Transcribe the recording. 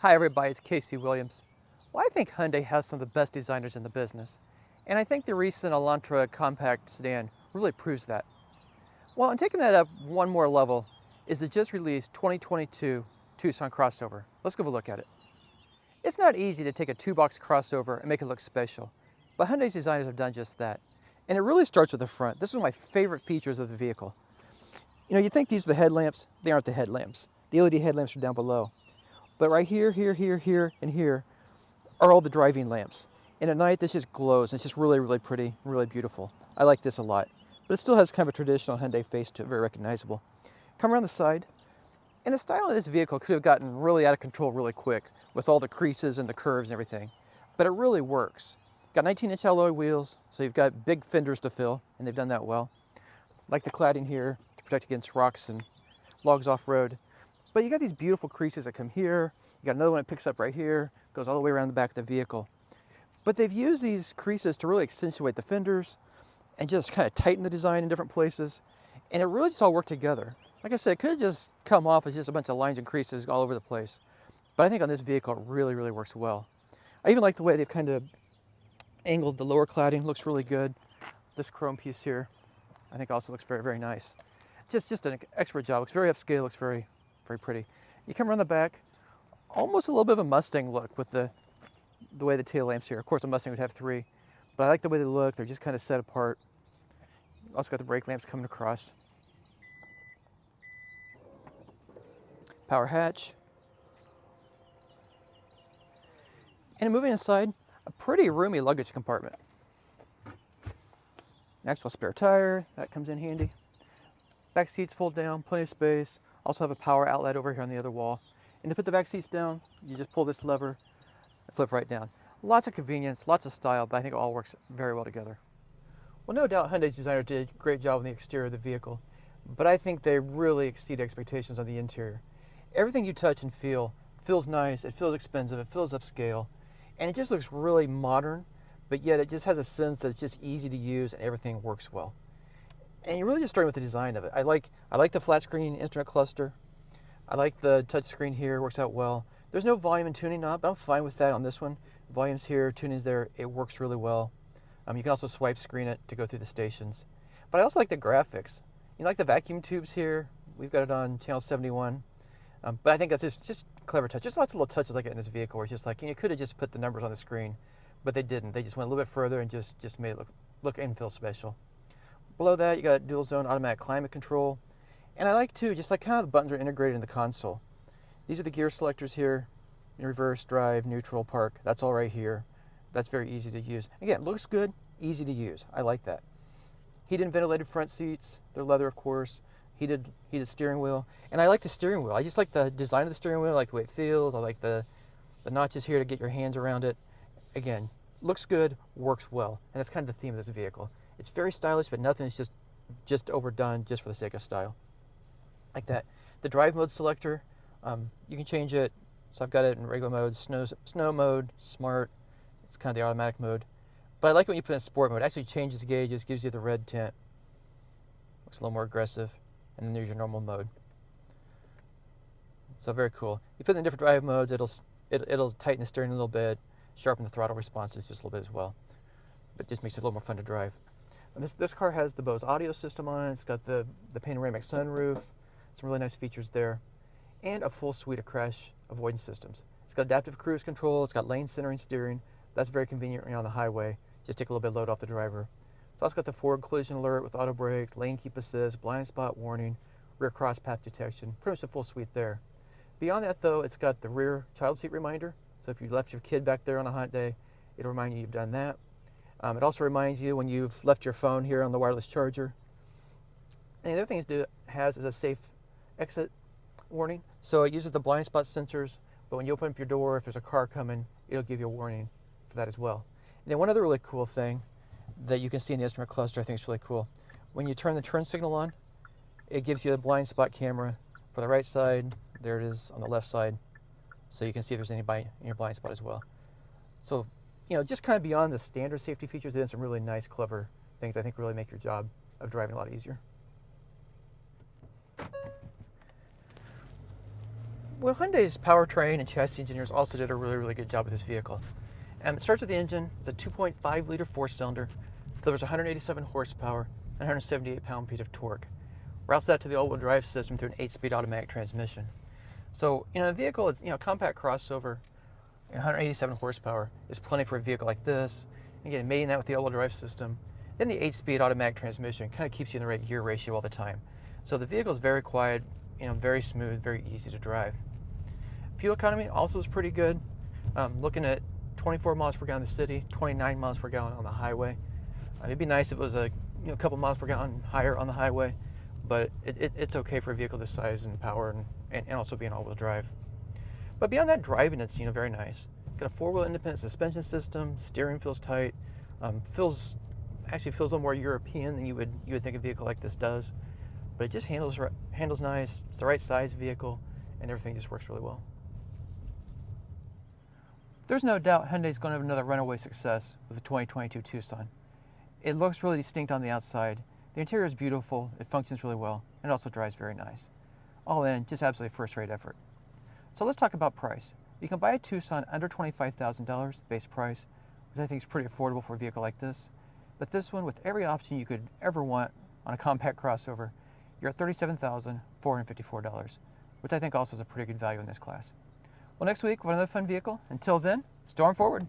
Hi everybody, it's Casey Williams. Well, I think Hyundai has some of the best designers in the business, and I think the recent Elantra compact sedan really proves that. Well, and taking that up one more level is the just released 2022 Tucson crossover. Let's go have a look at it. It's not easy to take a two-box crossover and make it look special, but Hyundai's designers have done just that. And it really starts with the front. This is one of my favorite features of the vehicle. You know, you think these are the headlamps. They aren't the headlamps. The LED headlamps are down below. But right here, here, and here are all the driving lamps. And at night, this just glows. It's just really, really pretty, really beautiful. I like this a lot. But it still has kind of a traditional Hyundai face to it, very recognizable. Come around the side, and the style of this vehicle could have gotten really out of control really quick with all the creases and the curves and everything. But it really works. Got 19-inch alloy wheels, so you've got big fenders to fill, and they've done that well. Like the cladding here to protect against rocks and logs off-road. But you got these beautiful creases that come here. You got another one that picks up right here, goes all the way around the back of the vehicle. But they've used these creases to really accentuate the fenders and just kind of tighten the design in different places. And it really just all worked together. Like I said, it could have just come off as just a bunch of lines and creases all over the place. But I think on this vehicle, it really, really works well. I even like the way they've kind of angled the lower cladding. Looks really good. This chrome piece here, I think also looks very, very nice. Just an expert job. Looks very upscale, looks very pretty. You come around the back, almost a little bit of a Mustang look with the way the tail lamps here. Of course, a Mustang would have three, but I like the way they look. They're just kind of set apart. Also got the brake lamps coming across. Power hatch. And moving inside, a pretty roomy luggage compartment. An actual spare tire, that comes in handy. Back seats fold down, plenty of space. Also have a power outlet over here on the other wall. And to put the back seats down, you just pull this lever and flip right down. Lots of convenience, lots of style, but I think it all works very well together. Well, no doubt Hyundai's designer did a great job on the exterior of the vehicle, but I think they really exceed expectations on the interior. Everything you touch and feel feels nice, it feels expensive, it feels upscale, and it just looks really modern, but yet it just has a sense that it's just easy to use and everything works well. And you're really just starting with the design of it. I like the flat screen instrument cluster. I like the touch screen here, works out well. There's no volume and tuning knob, but I'm fine with that on this one. Volume's here, tuning's there, it works really well. You can also swipe screen it to go through the stations. But I also like the graphics. You like the vacuum tubes here. We've got it on channel 71. But I think that's just clever touch. There's lots of little touches like it in this vehicle where it's just like, you could have just put the numbers on the screen, but they didn't. They just went a little bit further and just made it look and feel special. Below that, you got dual zone automatic climate control. And I like too, just like how the buttons are integrated in the console. These are the gear selectors here, in reverse, drive, neutral, park. That's all right here. That's very easy to use. Again, looks good, easy to use. I like that. Heated and ventilated front seats. They're leather, of course. Heated steering wheel. And I like the steering wheel. I just like the design of the steering wheel. I like the way it feels. I like the notches here to get your hands around it. Again, looks good, works well. And that's kind of the theme of this vehicle. It's very stylish, but nothing is just overdone just for the sake of style. Like that. The drive mode selector, you can change it. So I've got it in regular mode, snow mode, smart. It's kind of the automatic mode. But I like when you put it in sport mode. It actually changes the gauges, gives you the red tint. Looks a little more aggressive. And then there's your normal mode. So very cool. You put it in different drive modes, it'll tighten the steering a little bit, sharpen the throttle responses just a little bit as well. But it just makes it a little more fun to drive. And this car has the Bose audio system on it. It's got the panoramic sunroof, some really nice features there, and a full suite of crash avoidance systems. It's got adaptive cruise control. It's got lane centering steering. That's very convenient when you're on the highway. Just take a little bit of load off the driver. It's also got the forward collision alert with auto brake, lane keep assist, blind spot warning, rear cross path detection. Pretty much a full suite there. Beyond that, though, it's got the rear child seat reminder. So if you left your kid back there on a hot day, it'll remind you you've done that. It also reminds you when you've left your phone here on the wireless charger. And the other thing it has is a safe exit warning. So it uses the blind spot sensors, but when you open up your door, if there's a car coming, it'll give you a warning for that as well. And then one other really cool thing that you can see in the instrument cluster I think is really cool. When you turn the turn signal on, it gives you a blind spot camera for the right side. There it is on the left side. So you can see if there's anybody in your blind spot as well. So, just kind of beyond the standard safety features, it has some really nice, clever things I think really make your job of driving a lot easier. Well, Hyundai's powertrain and chassis engineers also did a really good job with this vehicle. It starts with the engine. It's a 2.5 liter four-cylinder, delivers 187 horsepower and 178 pound-feet of torque. Routes that to the all-wheel drive system through an 8-speed automatic transmission. So, a vehicle, it's compact crossover, 187 horsepower is plenty for a vehicle like this. Again, mating that with the all-wheel drive system, then the 8-speed automatic transmission kind of keeps you in the right gear ratio all the time. So the vehicle is very quiet, very smooth, very easy to drive. Fuel economy also is pretty good. Looking at 24 miles per gallon in the city, 29 miles per gallon on the highway. It'd be nice if it was a couple miles per gallon higher on the highway, but it's okay for a vehicle this size and power and also being all-wheel drive. But beyond that, driving it's very nice. Got a four-wheel independent suspension system. Steering feels tight. Feels a little more European than you would think a vehicle like this does. But it just handles nice. It's the right size vehicle, and everything just works really well. There's no doubt Hyundai's going to have another runaway success with the 2022 Tucson. It looks really distinct on the outside. The interior is beautiful. It functions really well, and also drives very nice. All in, just absolutely first-rate effort. So let's talk about price. You can buy a Tucson under $25,000 base price, which I think is pretty affordable for a vehicle like this. But this one, with every option you could ever want on a compact crossover, you're at $37,454, which I think also is a pretty good value in this class. Well, next week, we'll have another fun vehicle. Until then, storm forward.